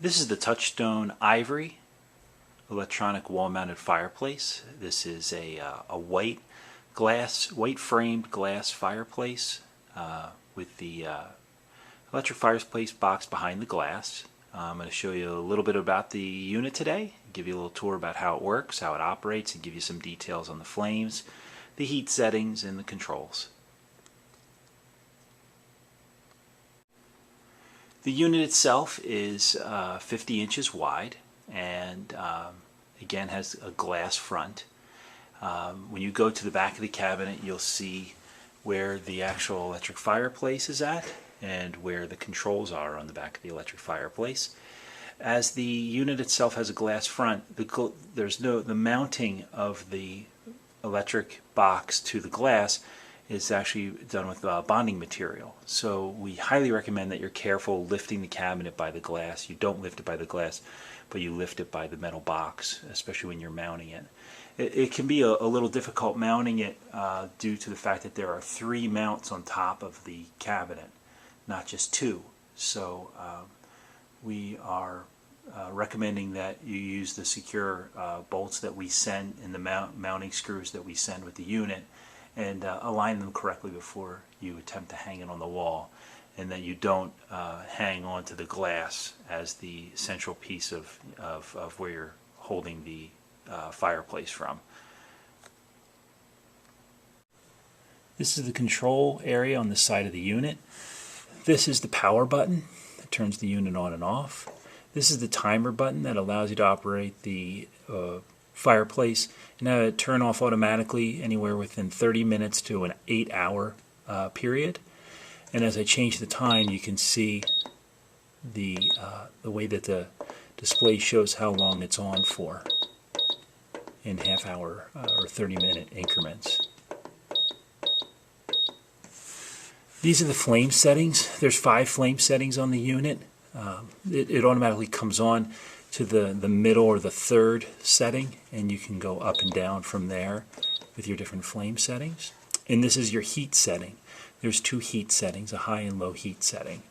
This is the Touchstone Ivory electronic wall-mounted fireplace. This is a white framed glass fireplace with the electric fireplace box behind the glass. I'm going to show you a little bit about the unit today, give you a little tour about how it works, how it operates, and give you some details on the flames, the heat settings, and the controls. The unit itself is 50 inches wide and again has a glass front. When you go to the back of the cabinet, you'll see where the actual electric fireplace is at and where the controls are on the back of the electric fireplace. As the unit itself has a glass front, the mounting of the electric box to the glass is actually done with bonding material. So we highly recommend that you're careful lifting the cabinet by the glass. You don't lift it by the glass, but you lift it by the metal box, especially when you're mounting it. It can be a little difficult mounting it due to the fact that there are 3 mounts on top of the cabinet, not just 2. So we are recommending that you use the secure bolts that we send and the mounting screws that we send with the unit, and align them correctly before you attempt to hang it on the wall, and that you don't hang onto the glass as the central piece of where you're holding the fireplace from. This is the control area on the side of the unit. This is the power button that turns the unit on and off. This is the timer button that allows you to operate the fireplace and have it turn off automatically anywhere within 30 minutes to an 8-hour period. And as I change the time, you can see the way that the display shows how long it's on for in half-hour or 30-minute increments. These are the flame settings. There's 5 flame settings on the unit. It automatically comes on to the middle or the 3rd setting, and you can go up and down from there with your different flame settings. And this is your heat setting. There's 2 heat settings, a high and low heat setting.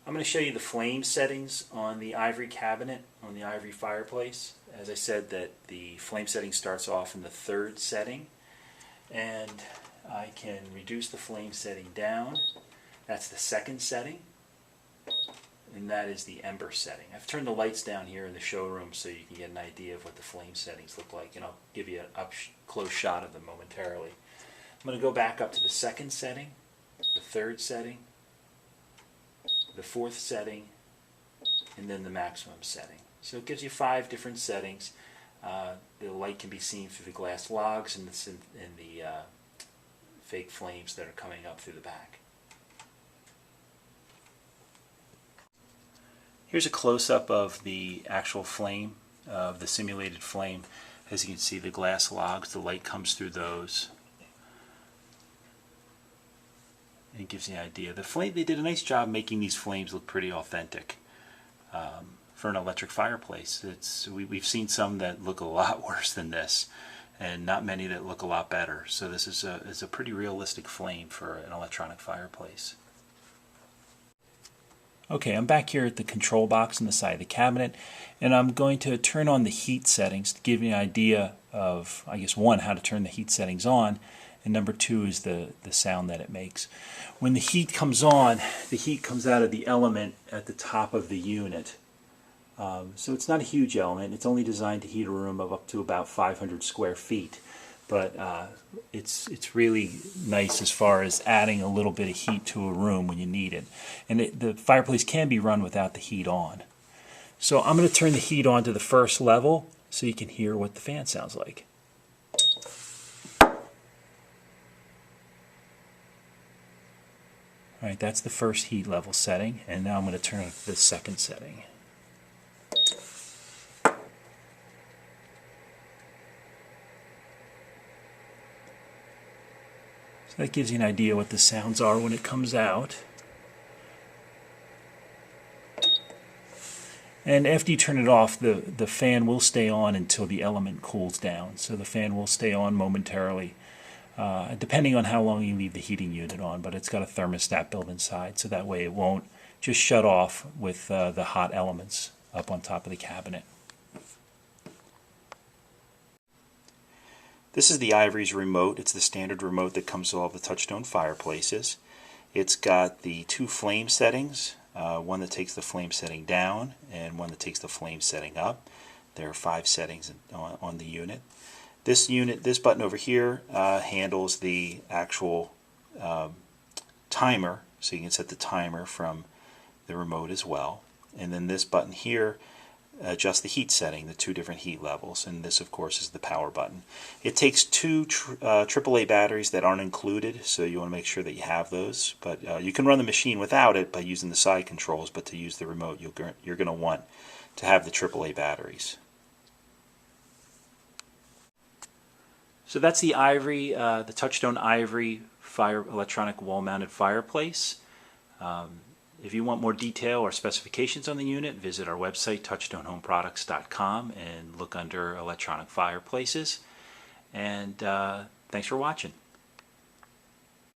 I'm going to show you the flame settings on the Ivory cabinet, on the Ivory fireplace. As I said, that the flame setting starts off in the 3rd setting, and I can reduce the flame setting down. That's the 2nd setting, and that is the ember setting. I've turned the lights down here in the showroom so you can get an idea of what the flame settings look like, and I'll give you an up-close shot of them momentarily. I'm going to go back up to the 2nd setting, the 3rd setting, the 4th setting, and then the maximum setting. So it gives you 5 different settings. The light can be seen through the glass logs and the fake flames that are coming up through the back. Here's a close-up of the actual flame, of the simulated flame. As you can see, the glass logs, the light comes through those. And it gives you an idea. The flame, they did a nice job making these flames look pretty authentic for an electric fireplace. We've seen some that look a lot worse than this, and not many that look a lot better. So this is a pretty realistic flame for an electronic fireplace. Okay, I'm back here at the control box on the side of the cabinet, and I'm going to turn on the heat settings to give you an idea of, I guess, 1, how to turn the heat settings on, and number 2 is the sound that it makes. When the heat comes on, the heat comes out of the element at the top of the unit. So it's not a huge element. It's only designed to heat a room of up to about 500 square feet. But it's really nice as far as adding a little bit of heat to a room when you need it. And the fireplace can be run without the heat on. So I'm going to turn the heat on to the 1st level so you can hear what the fan sounds like. Alright, that's the 1st heat level setting, and now I'm going to turn it to the 2nd setting. So that gives you an idea what the sounds are when it comes out. And after you turn it off, the fan will stay on until the element cools down. So the fan will stay on momentarily depending on how long you leave the heating unit on, but it's got a thermostat built inside, so that way it won't just shut off with the hot elements up on top of the cabinet. This is the Ivory's remote. It's the standard remote that comes with all the Touchstone fireplaces. It's got the 2 flame settings, one that takes the flame setting down and one that takes the flame setting up. There are 5 settings on the unit. This button over here handles the actual timer, so you can set the timer from the remote as well. And then this button here adjusts the heat setting, the 2 different heat levels, and this of course is the power button. It takes 2 AAA batteries that aren't included, so you want to make sure that you have those, but you can run the machine without it by using the side controls, but to use the remote you're going to want to have the AAA batteries. So that's the Ivory, the Touchstone Ivory electronic wall-mounted fireplace. If you want more detail or specifications on the unit, visit our website, touchstonehomeproducts.com, and look under electronic fireplaces. And thanks for watching.